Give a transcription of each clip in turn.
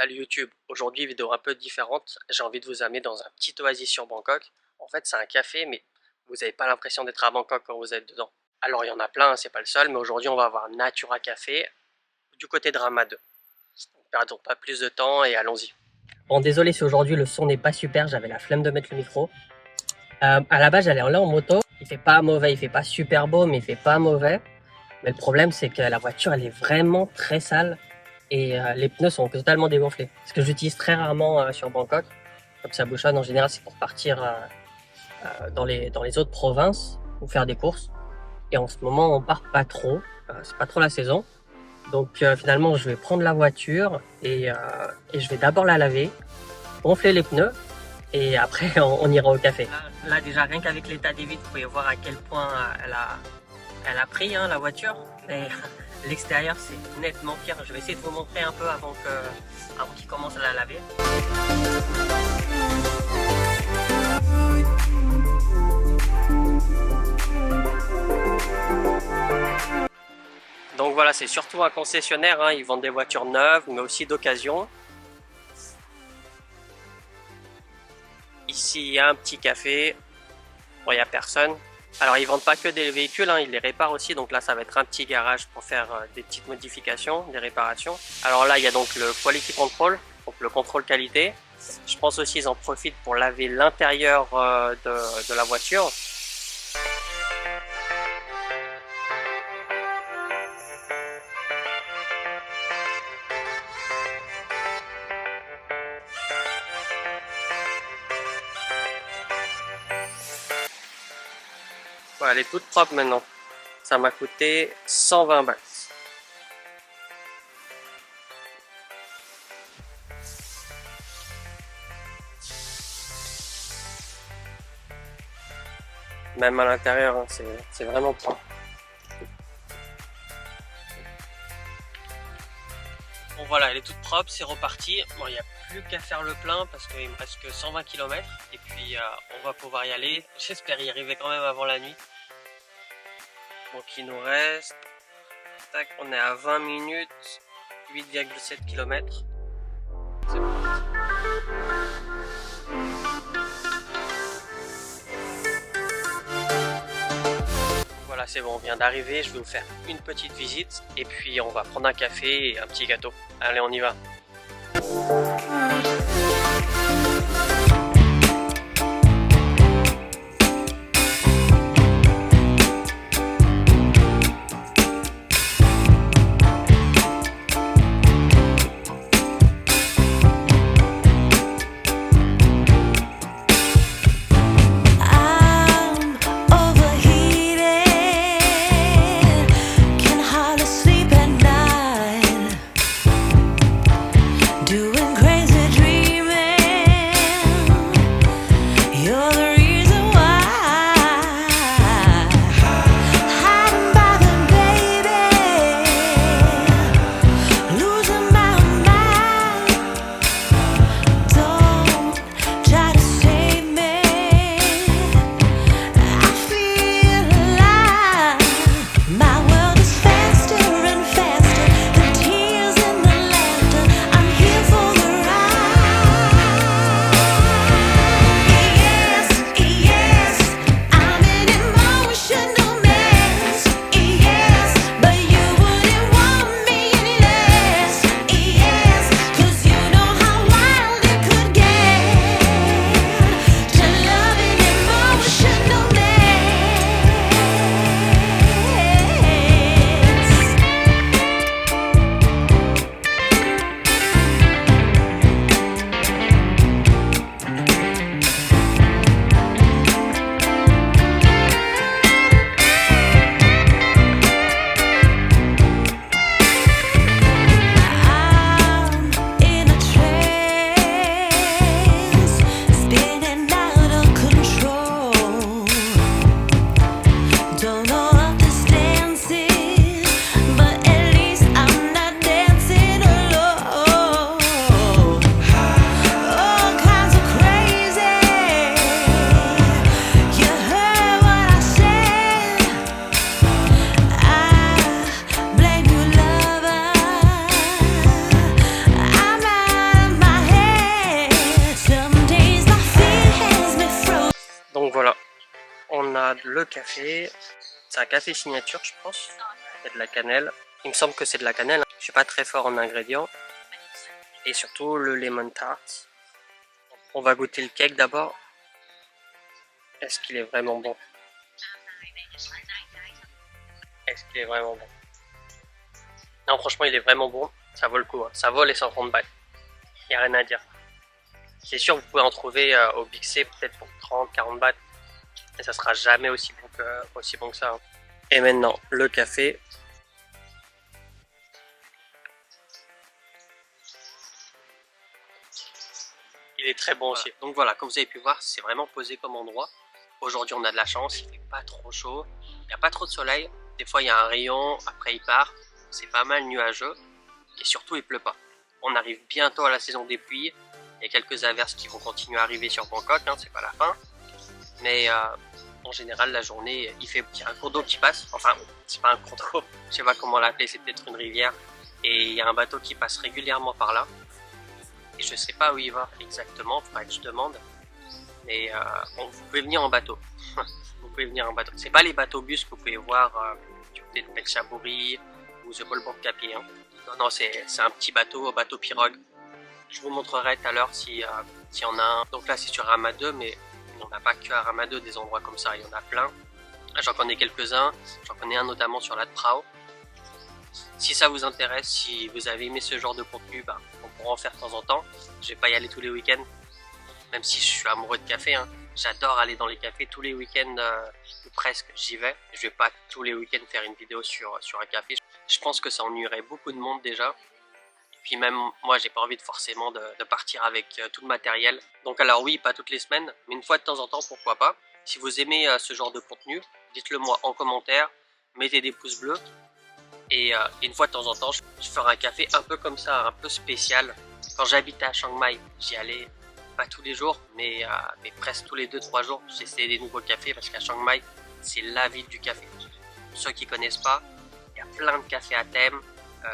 Salut YouTube, aujourd'hui vidéo un peu différente, j'ai envie de vous amener dans un petit oasis sur Bangkok. En fait c'est un café mais vous n'avez pas l'impression d'être à Bangkok quand vous êtes dedans. Alors il y en a plein, c'est pas le seul, mais aujourd'hui on va avoir Natura Café du côté de Rama 2. Ne perdons pas plus de temps et allons-y. Bon désolé si aujourd'hui le son n'est pas super, j'avais la flemme de mettre le micro. À la base j'allais là en moto, il fait pas mauvais, il fait pas super beau mais il fait pas mauvais. Mais le problème c'est que la voiture elle est vraiment très sale. Et les pneus sont totalement dégonflés. Ce que j'utilise très rarement sur Bangkok, comme ça bouchonne en général, c'est pour partir dans les autres provinces ou faire des courses. Et en ce moment, on part pas trop, c'est pas trop la saison. Donc finalement, je vais prendre la voiture et je vais d'abord la laver, gonfler les pneus et après on ira au café. Là déjà, rien qu'avec l'état des vitres, vous pouvez voir à quel point elle a pris la voiture. Et l'extérieur c'est nettement pire. Je vais essayer de vous montrer un peu avant qu'il commence à la laver. Donc voilà, c'est surtout un concessionnaire, hein. Ils vendent des voitures neuves mais aussi d'occasion. Ici il y a un petit café. Bon, il n'y a personne. Alors ils vendent pas que des véhicules, hein, ils les réparent aussi, donc là ça va être un petit garage pour faire des petites modifications, des réparations. Alors là il y a donc le quality control, donc le contrôle qualité. Je pense aussi ils en profitent pour laver l'intérieur de la voiture. Voilà, elle est toute propre maintenant. Ça m'a coûté 120 bahts. Même à l'intérieur, hein, c'est vraiment propre. Bon voilà, elle est toute propre, c'est reparti. Bon, il n'y a plus qu'à faire le plein parce qu'il me reste que 120 km. Et puis on va pouvoir y aller. J'espère y arriver quand même avant la nuit. Donc il nous reste, tac, on est à 20 minutes, 8,7 km. C'est parti. Voilà, c'est bon, on vient d'arriver, je vais vous faire une petite visite et puis on va prendre un café et un petit gâteau. Allez, on y va. Doing crazy dreams. a le café. C'est un café signature, je pense. Il y a de la cannelle. Il me semble que c'est de la cannelle. Je suis pas très fort en ingrédients. Et surtout le lemon tart. On va goûter le cake d'abord. Est-ce qu'il est vraiment bon? Est-ce qu'il est vraiment bon? Non, franchement, il est vraiment bon. Ça vaut le coup. Hein. Ça vaut les 130 balles. Il n'y a rien à dire. C'est sûr, vous pouvez en trouver au Big C peut-être pour 30-40 bahts. Et ça sera jamais aussi bon que ça. Hein. Et maintenant, le café. Il est très bon aussi. Donc voilà, comme vous avez pu voir, c'est vraiment posé comme endroit. Aujourd'hui, on a de la chance, il fait pas trop chaud. Il n'y a pas trop de soleil. Des fois, il y a un rayon, après il part. C'est pas mal nuageux. Et surtout, il pleut pas. On arrive bientôt à la saison des pluies. Il y a quelques averses qui vont continuer à arriver sur Bangkok, hein, c'est pas la fin. Mais en général, la journée, il y a un cours d'eau qui passe. Enfin, c'est pas un cours d'eau, je sais pas comment l'appeler, c'est peut-être une rivière. Et il y a un bateau qui passe régulièrement par là. Et je sais pas où il va exactement, faudrait que je demande. Mais vous pouvez venir en bateau. Vous pouvez venir en bateau. C'est pas les bateaux bus que vous pouvez voir du côté de Phetchaburi ou The Ballpark Capi. Hein. Non, c'est un petit bateau pirogue. Je vous montrerai tout à l'heure s'il y en a un. Donc là, c'est sur Rama 2, mais on n'a pas que à Rama 2 des endroits comme ça. Il y en a plein. J'en connais quelques-uns. J'en connais un notamment sur la Prao. Si ça vous intéresse, si vous avez aimé ce genre de contenu, on pourra en faire de temps en temps. Je vais pas y aller tous les week-ends, même si je suis amoureux de café. Hein. J'adore aller dans les cafés tous les week-ends, ou presque, j'y vais. Je vais pas tous les week-ends faire une vidéo sur un café. Je pense que ça ennuierait beaucoup de monde déjà. Et puis même moi, j'ai pas envie forcément de partir avec tout le matériel. Donc alors oui, pas toutes les semaines, mais une fois de temps en temps, pourquoi pas. Si vous aimez ce genre de contenu, dites-le moi en commentaire, mettez des pouces bleus. Et une fois de temps en temps, je ferai un café un peu comme ça, un peu spécial. Quand j'habitais à Chiang Mai, j'y allais pas tous les jours, mais presque tous les 2-3 jours. J'essayais des nouveaux cafés parce qu'à Chiang Mai, c'est la ville du café. Pour ceux qui connaissent pas, il y a plein de cafés à thème.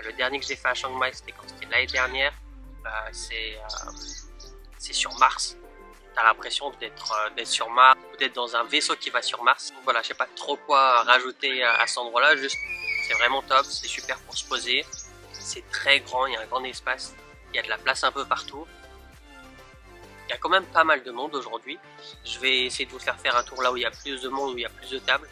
Le dernier que j'ai fait à Chiang Mai, c'était quand c'était l'année dernière. C'est sur Mars. T'as l'impression d'être sur Mars ou d'être dans un vaisseau qui va sur Mars. Donc voilà, je sais pas trop quoi rajouter à cet endroit-là. Juste, c'est vraiment top, c'est super pour se poser. C'est très grand, il y a un grand espace. Il y a de la place un peu partout. Il y a quand même pas mal de monde aujourd'hui. Je vais essayer de vous faire un tour là où il y a plus de monde, où il y a plus de tables.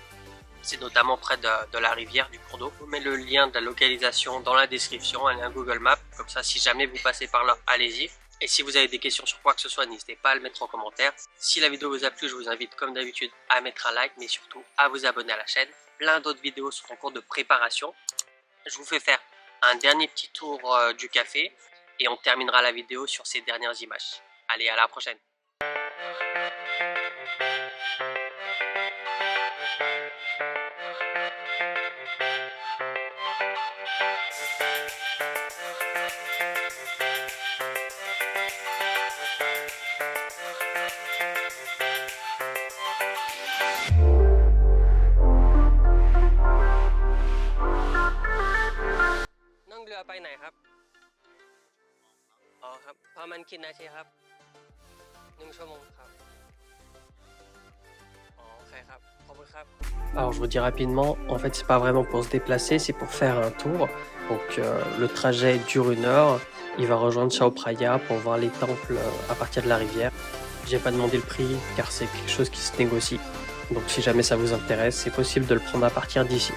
C'est notamment près de la rivière, du cours d'eau. Je vous mets le lien de la localisation dans la description, un lien Google Maps. Comme ça, si jamais vous passez par là, allez-y. Et si vous avez des questions sur quoi que ce soit, n'hésitez pas à le mettre en commentaire. Si la vidéo vous a plu, je vous invite comme d'habitude à mettre un like, mais surtout à vous abonner à la chaîne. Plein d'autres vidéos sont en cours de préparation. Je vous fais faire un dernier petit tour du café et on terminera la vidéo sur ces dernières images. Allez, à la prochaine.ไปไหนครับอ๋อครับประมาณกี่นาทีครับ1 ชั่วโมงครับอ๋อโอเคครับขอบคุณครับ Alors je vous dis rapidement, en fait c'est pas vraiment pour se déplacer, c'est pour faire un tour. Donc le trajet dure 1 heure. Il va rejoindre Chao Phraya pour voir les temples à partir de la rivière. J'ai pas demandé le prix car c'est quelque chose qui se négocie. Donc si jamais ça vous intéresse, c'est possible de le prendre à partir d'ici.